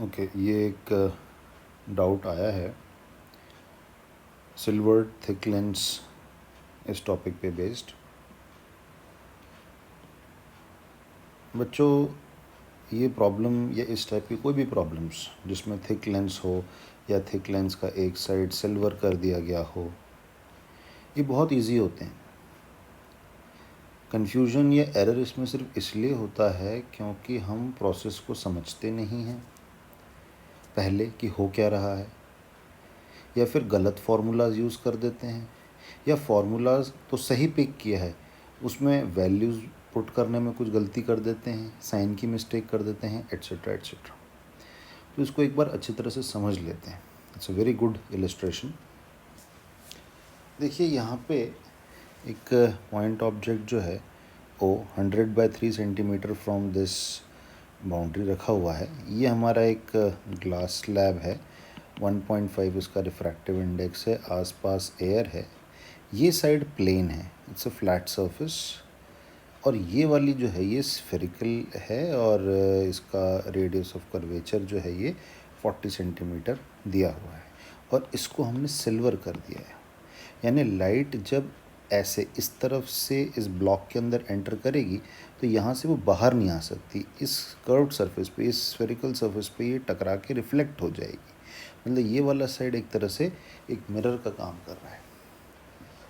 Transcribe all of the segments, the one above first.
Okay, ये एक doubt आया है सिल्वर थिक लेंस इस टॉपिक पे बेस्ड। बच्चों, ये प्रॉब्लम या इस टाइप की कोई भी प्रॉब्लम्स जिसमें थिक लेंस हो या थिक लेंस का एक साइड सिल्वर कर दिया गया हो, ये बहुत इजी होते हैं। कन्फ्यूजन या एरर इसमें सिर्फ इसलिए होता है क्योंकि हम प्रोसेस को समझते नहीं हैं पहले कि हो क्या रहा है, या फिर गलत फार्मूलाज यूज़ कर देते हैं, या फार्मूलाज तो सही पिक किया है उसमें वैल्यूज़ पुट करने में कुछ गलती कर देते हैं, साइन की मिस्टेक कर देते हैं, एट्सेट्रा एट्सेट्रा। तो इसको एक बार अच्छी तरह से समझ लेते हैं। It's a very good illustration. देखिए यहाँ पे एक पॉइंट ऑब्जेक्ट जो है वो 100/3 सेंटीमीटर फ्रॉम दिस बाउंड्री रखा हुआ है। ये हमारा एक ग्लास स्लैब है, 1.5 इसका रिफ्रैक्टिव इंडेक्स है, आसपास एयर है, ये साइड प्लेन है, इट्स अ फ्लैट सरफेस, और ये वाली जो है ये स्फेरिकल है और इसका रेडियस ऑफ कर्वेचर जो है ये 40 सेंटीमीटर दिया हुआ है, और इसको हमने सिल्वर कर दिया है। यानी लाइट जब ऐसे इस तरफ से इस ब्लॉक के अंदर एंटर करेगी तो यहाँ से वो बाहर नहीं आ सकती, इस कर्व्ड सरफेस पे, इस स्फेरिकल सरफेस पे ये टकरा के रिफ्लेक्ट हो जाएगी। मतलब ये वाला साइड एक तरह से एक मिरर का काम कर रहा है।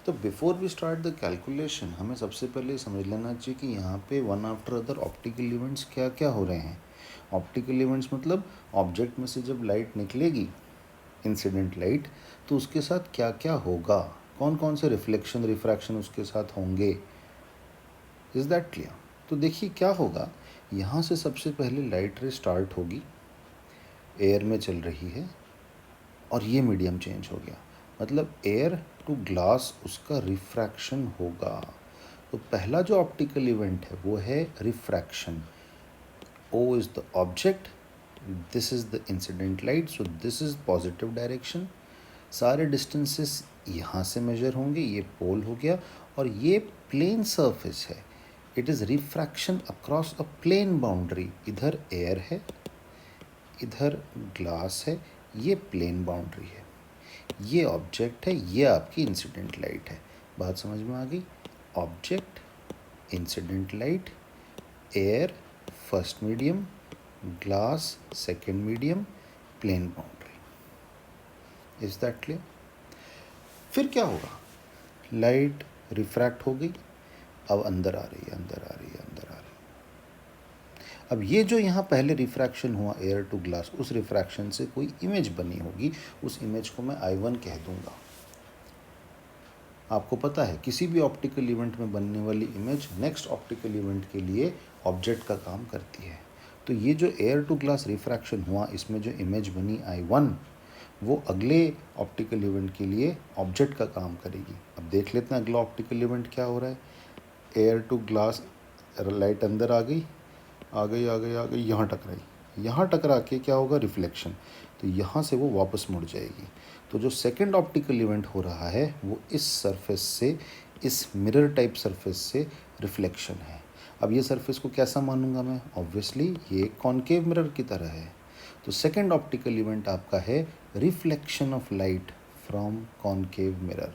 तो before we start the calculation हमें सबसे पहले समझ लेना चाहिए कि यहाँ पे one after other optical events क्या क्या हो रहे हैं। ऑप्टिकल इवेंट्स मतलब ऑब्जेक्ट में से जब लाइट निकलेगी, इंसिडेंट लाइट, तो उसके साथ क्या क्या होगा, कौन कौन से रिफ्लेक्शन रिफ्रैक्शन उसके साथ होंगे। Is that clear? तो देखिए क्या होगा, यहाँ से सबसे पहले लाइट रे स्टार्ट होगी, एयर में चल रही है, और ये मीडियम चेंज हो गया, मतलब एयर टू ग्लास उसका रिफ्रैक्शन होगा। तो पहला जो ऑप्टिकल इवेंट है वो है refraction. O is the object, this is the incident light, so this is positive direction. सारे डिस्टेंसेस यहाँ से मेजर होंगे, ये पोल हो गया, और ये प्लेन सरफेस है, it is refraction across a plane boundary. इधर एयर है, इधर ग्लास है, ये प्लेन बाउंड्री है, ये ऑब्जेक्ट है, ये आपकी इंसिडेंट लाइट है। बात समझ में आ गई? Object, incident light, air first medium, glass second medium, plane boundary. Is that clear? फिर क्या होगा, लाइट रिफ्रैक्ट हो गई, अब अंदर आ रही है, अंदर आ रही है, अंदर आ रही है। अब ये जो यहाँ पहले रिफ्रैक्शन हुआ एयर टू ग्लास, उस रिफ्रैक्शन से कोई इमेज बनी होगी, उस इमेज को मैं I1 कह दूंगा। आपको पता है किसी भी ऑप्टिकल इवेंट में बनने वाली इमेज नेक्स्ट ऑप्टिकल इवेंट के लिए ऑब्जेक्ट का काम करती है। तो ये जो एयर टू ग्लास रिफ्रैक्शन हुआ, इसमें जो इमेज बनी I1, वो अगले ऑप्टिकल इवेंट के लिए ऑब्जेक्ट का काम करेगी। अब देख लेते हैं अगला ऑप्टिकल इवेंट क्या हो रहा है। एयर टू ग्लास, लाइट अंदर आ गई, आ गई आ गई आ गई, यहाँ टकराई, यहाँ टकरा के क्या होगा, रिफ्लेक्शन। तो यहाँ से वो वापस मुड़ जाएगी। तो जो सेकंड ऑप्टिकल इवेंट हो रहा है वो इस सरफेस से, इस मिरर टाइप सरफेस से रिफ्लेक्शन है। अब ये सरफेस को कैसा मानूंगा मैं? ऑब्वियसली ये कॉनकेव मिरर की तरह है। तो सेकंड ऑप्टिकल इवेंट आपका है reflection of light from concave mirror,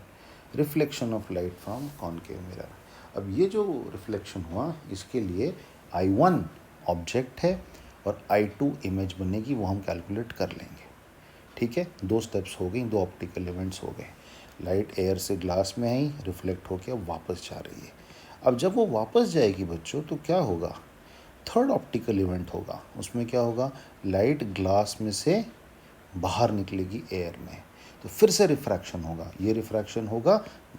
reflection of light from concave mirror. अब ये जो रिफ्लेक्शन हुआ, इसके लिए I1 ऑब्जेक्ट है और I2 इमेज बनेगी, वो हम कैलकुलेट कर लेंगे। ठीक है, दो स्टेप्स हो गई, दो ऑप्टिकल इवेंट्स हो गए। लाइट एयर से ग्लास में आई, रिफ्लेक्ट होकर अब वापस जा रही है। अब जब वो वापस जाएगी बच्चों, तो क्या होगा, थर्ड ऑप्टिकल इवेंट होगा। उसमें क्या होगा, लाइट ग्लास में से बाहर निकलेगी एयर में, तो फिर से रिफ्रैक्शन होगा। ये रिफ्रैक्शन होगा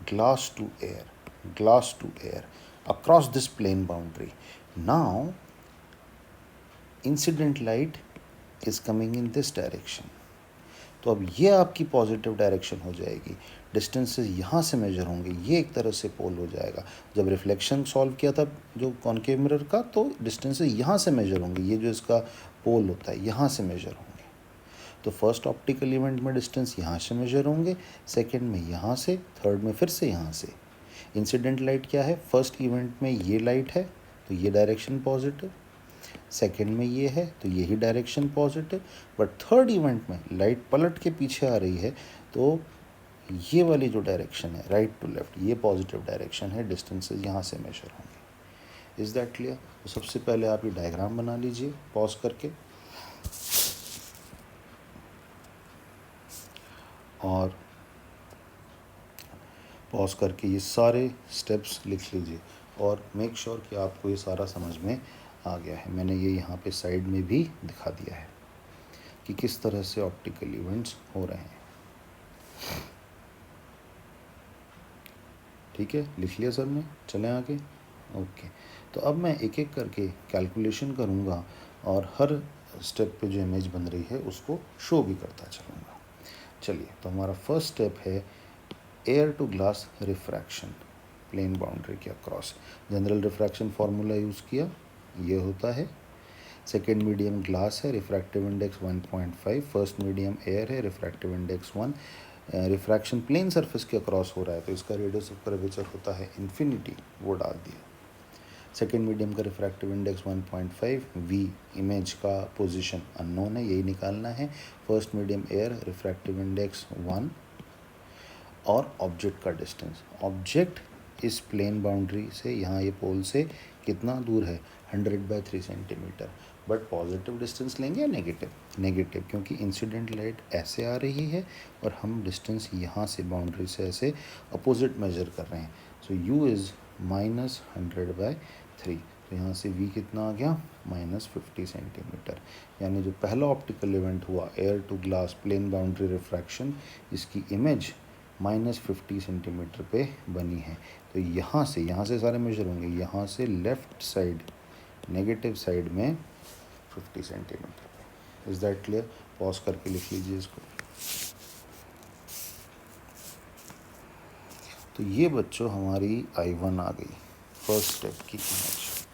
glass to air, glass to air across this plane boundary. Now incident light is coming in this direction. तो अब ये आपकी पॉजिटिव डायरेक्शन हो जाएगी। डिस्टेंसेस यहाँ से मेजर होंगे, ये एक तरह से पोल हो जाएगा। जब रिफ्लेक्शन सॉल्व किया था जो कॉनकेव मिरर का, तो डिस्टेंसेस यहाँ से मेजर होंगे, ये जो इसका पोल होता है यहाँ से मेजर होंगे। तो फर्स्ट ऑप्टिकल इवेंट में डिस्टेंस यहाँ से मेजर होंगे, सेकेंड में यहाँ से, थर्ड में फिर से यहाँ से। इंसिडेंट लाइट क्या है, फर्स्ट इवेंट में ये लाइट है, तो ये डायरेक्शन पॉजिटिव। सेकेंड में ये है तो यही direction positive, but third event में लाइट पलट के पीछे आ रही है तो ये वाली जो डायरेक्शन है राइट टू लेफ्ट, ये पॉजिटिव डायरेक्शन है, डिस्टेंसेस यहाँ से मेजर होंगे। Is that clear? तो सबसे पहले आप ये डायग्राम बना लीजिए पॉज करके, और पॉज करके ये सारे स्टेप्स लिख लीजिए और मेक श्योर कि आपको ये सारा समझ में आ गया है। मैंने ये यहाँ पे साइड में भी दिखा दिया है कि किस तरह से ऑप्टिकल इवेंट्स हो रहे हैं। ठीक है, लिख लिया सर ने? चलें आगे। ओके, तो अब मैं एक एक करके कैलकुलेशन करूँगा और हर स्टेप पे जो इमेज बन रही है उसको शो भी करता चलूँगा। चलिए, तो हमारा फर्स्ट स्टेप है air to glass refraction plane boundary के across. General refraction formula use किया, ये होता है। सेकेंड मीडियम ग्लास है, refractive index 1.5। First medium air है, refractive index 1। Refraction plane surface के अक्रॉस हो रहा है तो इसका रेडियस ऑफ कर्वेचर होता है इन्फिनिटी, वो डाल दिया। सेकेंड मीडियम का रिफ्रैक्टिव इंडेक्स 1.5, वी इमेज का पोजीशन अननोन है, यही निकालना है। First medium air, refractive index 1 और ऑब्जेक्ट का डिस्टेंस। ऑब्जेक्ट इस प्लेन बाउंड्री से, यहाँ ये पोल से कितना दूर है, 100/3 सेंटीमीटर। बट पॉजिटिव डिस्टेंस लेंगे या नेगेटिव? नेगेटिव, क्योंकि इंसिडेंट लाइट ऐसे आ रही है और हम डिस्टेंस यहाँ से बाउंड्री से ऐसे अपोजिट मेजर कर रहे हैं। सो u इज़ -100/3। तो यहाँ से v कितना आ गया, -50 सेंटीमीटर। यानी जो पहला ऑप्टिकल इवेंट हुआ air to glass plane boundary refraction, इसकी इमेज -50 सेंटीमीटर पे बनी है। तो यहाँ से सारे मेजर होंगे, यहाँ से लेफ़्ट साइड नेगेटिव साइड में 50 सेंटीमीटर पे। Is that clear? पॉज करके लिख लीजिए इसको। तो ये बच्चों हमारी I1 आ गई, फर्स्ट स्टेप की इमेज।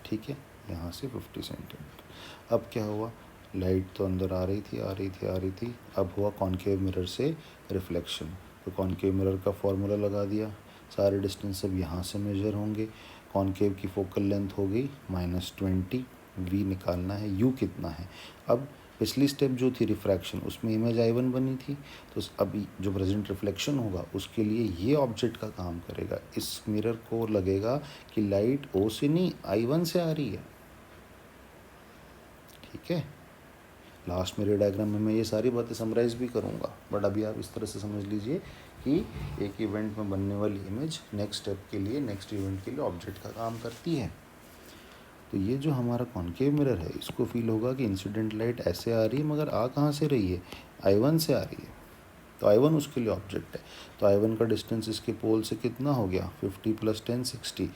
ठीक है, यहाँ से 50 सेंटीमीटर। अब क्या हुआ, लाइट तो अंदर आ रही थी, अब हुआ कॉन्केव मिरर से रिफ्लेक्शन। तो कॉन्केव मिरर का फॉर्मूला लगा दिया, सारे डिस्टेंस अब यहाँ से मेजर होंगे। कॉन्केव की फोकल लेंथ हो गई -20, वी निकालना है, यू कितना है। अब पिछली स्टेप जो थी रिफ्रैक्शन, उसमें इमेज I1 बनी थी, तो अभी जो प्रेजेंट रिफ्लेक्शन होगा उसके लिए ये ऑब्जेक्ट का काम करेगा। इस मिरर को लगेगा कि लाइट O से नहीं I1 से आ रही है। ठीक है, लास्ट मेरे डायग्राम में मैं ये सारी बातें समराइज भी करूँगा, बट अभी आप इस तरह से समझ लीजिए कि एक इवेंट में बनने वाली इमेज नेक्स्ट स्टेप के लिए, नेक्स्ट इवेंट के लिए ऑब्जेक्ट का काम करती है। तो ये जो हमारा कॉन्केव मिरर है, इसको फील होगा कि इंसिडेंट लाइट ऐसे आ रही है, मगर आ कहाँ से रही है, I1 से आ रही है। तो I1 उसके लिए ऑब्जेक्ट है। तो I1 का डिस्टेंस इसके पोल से कितना हो गया, 50 + 10 60।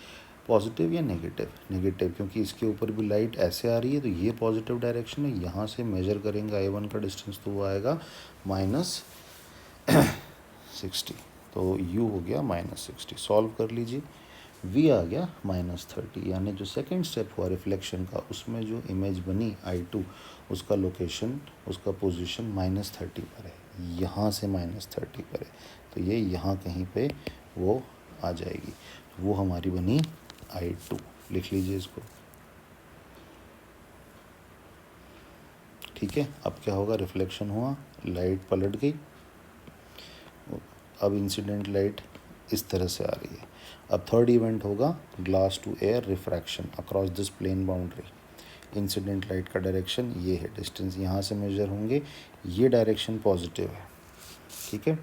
पॉजिटिव या नेगेटिव? नेगेटिव, क्योंकि इसके ऊपर भी लाइट ऐसे आ रही है तो ये पॉजिटिव डायरेक्शन है। यहाँ से मेजर करेंगे I1 का डिस्टेंस तो वो आएगा -60। तो u हो गया -60। सॉल्व कर लीजिए, v आ गया -30। यानी जो सेकंड स्टेप हुआ रिफ्लेक्शन का, उसमें जो इमेज बनी I2, उसका लोकेशन, उसका पोजीशन -30 पर है, यहाँ से -30 पर है। तो ये यहाँ कहीं पे वो आ जाएगी, वो हमारी बनी I2। लिख लीजिए इसको। ठीक है, अब क्या होगा, रिफ्लेक्शन हुआ, लाइट पलट गई, अब इंसिडेंट लाइट इस तरह से आ रही है। अब थर्ड इवेंट होगा glass to air refraction across this plane boundary. Incident light का डायरेक्शन ये है, डिस्टेंस यहाँ से मेजर होंगे, ये डायरेक्शन पॉजिटिव है। ठीक है,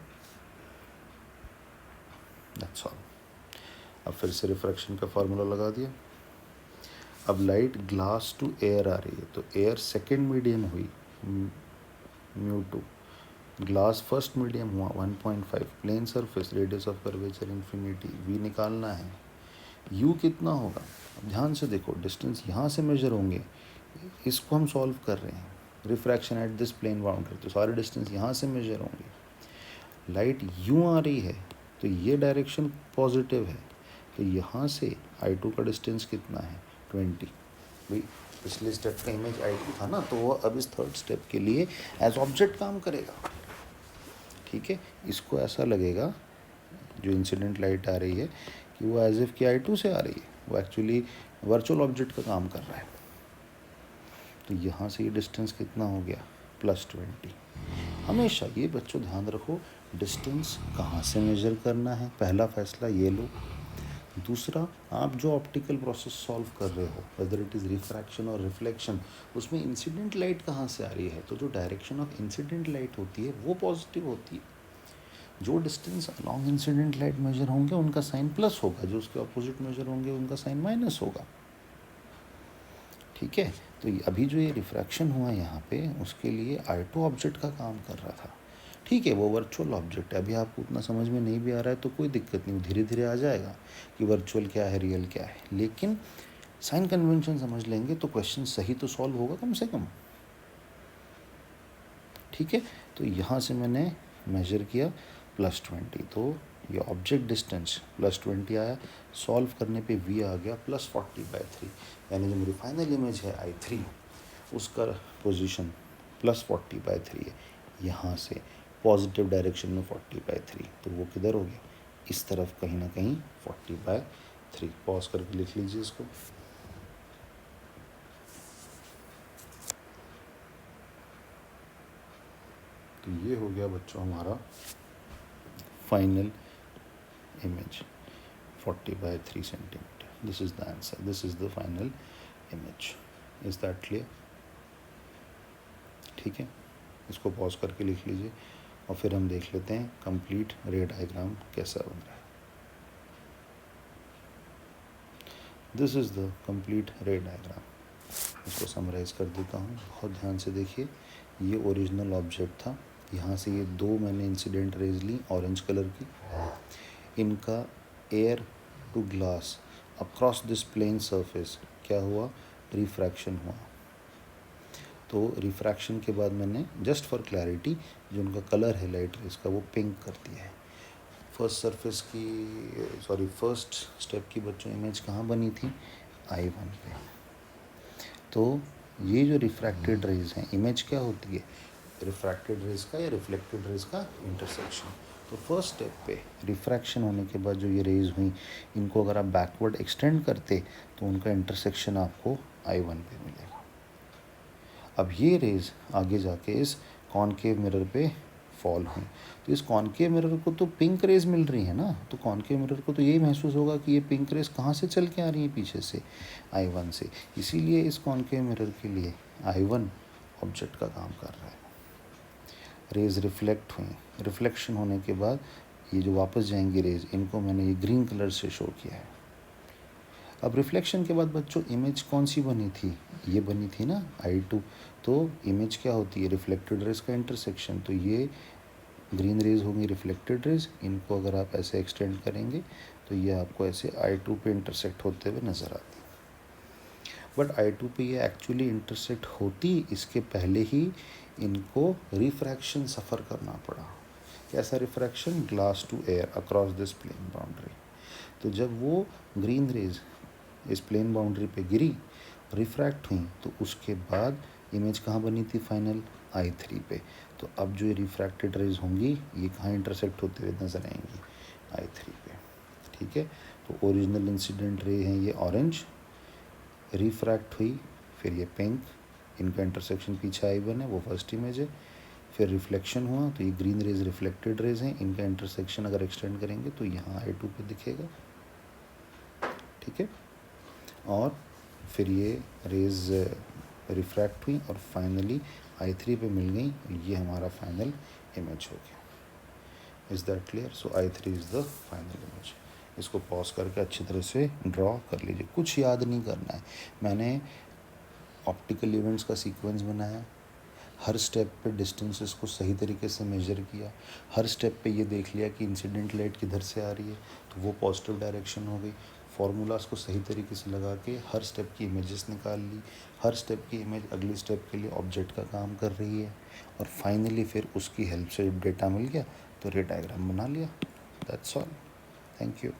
दैट्स ऑल। अब फिर से रिफ्रैक्शन का फार्मूला लगा दिया। अब लाइट ग्लास टू एयर आ रही है, तो एयर सेकेंड मीडियम हुई μ2, ग्लास फर्स्ट मीडियम हुआ 1.5, plane surface, radius of curvature infinity, v निकालना है। u कितना होगा, अब ध्यान से देखो, डिस्टेंस यहाँ से मेजर होंगे, इसको हम सॉल्व कर रहे हैं, refraction at this plane boundary, तो सारे डिस्टेंस यहाँ से मेजर होंगे। लाइट यूँ आ रही है तो ये डायरेक्शन पॉजिटिव है, तो यहाँ से I2 का डिस्टेंस कितना है, 20। भाई पिछले स्टेप का इमेज I2 था ना, तो वो अब इस थर्ड स्टेप के लिए एज ऑब्जेक्ट काम करेगा। ठीक है, इसको ऐसा लगेगा जो इंसिडेंट लाइट आ रही है कि वो एज इफ़ कि I2 से आ रही है, वो एक्चुअली वर्चुअल ऑब्जेक्ट का काम कर रहा है। तो यहाँ से ये डिस्टेंस कितना हो गया, +20। हमेशा ये बच्चों ध्यान रखो, डिस्टेंस कहाँ से मेजर करना है, पहला फैसला ये लो। दूसरा, आप जो ऑप्टिकल प्रोसेस सॉल्व कर रहे हो, वेदर इट इज़ रिफ्रैक्शन और रिफ्लेक्शन, उसमें इंसिडेंट लाइट कहाँ से आ रही है, तो जो डायरेक्शन ऑफ इंसिडेंट लाइट होती है वो पॉजिटिव होती है। जो distance along incident light measure होंगे उनका साइन प्लस होगा, जो उसके ऑपोजिट मेजर होंगे उनका साइन माइनस होगा। ठीक है, तो अभी जो ये रिफ्रैक्शन हुआ यहाँ पे, उसके लिए I2 ऑब्जेक्ट का काम कर रहा था। ठीक है, वो वर्चुअल ऑब्जेक्ट है, अभी आपको उतना समझ में नहीं भी आ रहा है तो कोई दिक्कत नहीं, धीरे धीरे आ जाएगा कि वर्चुअल क्या है, रियल क्या है। लेकिन साइन कन्वेंशन समझ लेंगे तो क्वेश्चन सही तो सॉल्व होगा कम से कम। ठीक है, तो यहाँ से मैंने मेजर किया +20, तो ये ऑब्जेक्ट डिस्टेंस +20 आया, सॉल्व करने पे v आ गया +40/3, यानी जो मेरी फाइनल इमेज है I3 उसका पोजीशन +40/3 है। यहाँ से पॉजिटिव डायरेक्शन में 40/3, तो वो किधर हो गया, इस तरफ कहीं ना कहीं 40/3। पॉज करके लिख लीजिए इसको। तो ये हो गया बच्चों हमारा final image 40/3 centimeter. This is the answer. This is the final image. Is that clear? ठीक है, इसको पॉज करके लिख लीजिए और फिर हम देख लेते हैं कंप्लीट रे डायग्राम कैसा बन रहा है। दिस इज़ द कंप्लीट रे डायग्राम। इसको समराइज़ कर देता हूँ, बहुत ध्यान से देखिए। ये ओरिजिनल ऑब्जेक्ट था, यहाँ से ये दो मैंने इंसिडेंट रेज ली ऑरेंज कलर की, इनका air to glass across this plane surface क्या हुआ, रिफ्रैक्शन हुआ। तो रिफ्रैक्शन के बाद मैंने जस्ट फॉर क्लैरिटी जो उनका कलर है लाइट रेज का वो पिंक कर दिया है। फर्स्ट स्टेप की बच्चों इमेज कहाँ बनी थी, I1 पे। तो ये जो रिफ्रैक्टेड रेज हैं, इमेज क्या होती है, रिफ्रैक्टेड रेज का या रिफ्लेक्टेड रेज का इंटरसेक्शन। तो फर्स्ट स्टेप पे रिफ्रैक्शन होने के बाद जो ये रेज हुई, इनको अगर आप बैकवर्ड एक्सटेंड करते तो उनका इंटरसेक्शन आपको I1 पे मिलेगा। अब ये रेज आगे जाके इस कॉनकेव मिरर पे फॉल हुई, तो इस कॉनकेव मिरर को तो पिंक रेज मिल रही है ना, तो कॉनकेव मिरर को तो यही महसूस होगा कि ये पिंक रेज कहाँ से चल के आ रही है, पीछे से, I1 से। इसीलिए इस कॉनकेव मिरर के लिए I1 ऑब्जेक्ट का काम कर रहा है। रेज रिफ्लेक्ट हुई, रिफ्लेक्शन होने के बाद ये जो वापस जाएंगी रेज, इनको मैंने ये ग्रीन कलर से शो किया है। अब रिफ्लेक्शन के बाद बच्चों इमेज कौन सी बनी थी, ये बनी थी ना I2। तो इमेज क्या होती है, रिफ्लेक्टेड रेज का इंटरसेक्शन। तो ये ग्रीन रेज होंगी रिफ्लेक्टेड रेज, इनको अगर आप ऐसे एक्सटेंड करेंगे तो ये आपको ऐसे I2 पे इंटरसेक्ट होते हुए नज़र आती। बट I2 पे ये एक्चुअली इंटरसेक्ट होती, इसके पहले ही इनको रिफ्रैक्शन सफ़र करना पड़ा। कैसा refraction, glass to air across this plane boundary. तो जब वो ग्रीन रेज इस प्लेन बाउंड्री पे गिरी, रिफ्रैक्ट हुई, तो उसके बाद इमेज कहाँ बनी थी फाइनल, I3 पे। तो अब जो ये रिफ्रैक्टेड रेज होंगी ये कहाँ इंटरसेक्ट होते हुए नजर आएंगी, I3 पे। ठीक है, तो ओरिजिनल इंसिडेंट रे हैं ये ऑरेंज, रिफ्रैक्ट हुई फिर ये पिंक, इनका इंटरसेक्शन पीछे I1 है, वो फर्स्ट इमेज है। फिर रिफ्लेक्शन हुआ तो ये ग्रीन रेज रिफ्लेक्टेड रेज हैं, इनका इंटरसेक्शन अगर एक्सटेंड करेंगे तो यहाँ I2 पे दिखेगा। ठीक है, और फिर ये रेज रिफ्रैक्ट हुई और फाइनली I3 पे मिल गई, ये हमारा फाइनल इमेज हो गया। Is that clear? So I3 is the final image. इसको पॉज करके अच्छी तरह से ड्रॉ कर लीजिए, कुछ याद नहीं करना है। मैंने ऑप्टिकल इवेंट्स का सीक्वेंस बनाया, हर स्टेप पे डिस्टेंसेस को सही तरीके से मेजर किया, हर स्टेप पे ये देख लिया कि इंसिडेंट लाइट किधर से आ रही है, तो वो पॉजिटिव डायरेक्शन हो गई। फार्मूलाज को सही तरीके से लगा के हर स्टेप की इमेजेस निकाल ली, हर स्टेप की इमेज अगली स्टेप के लिए ऑब्जेक्ट का काम कर रही है, और फाइनली फिर उसकी हेल्प से डेटा मिल गया तो रे डायग्राम बना लिया। That's all. Thank you.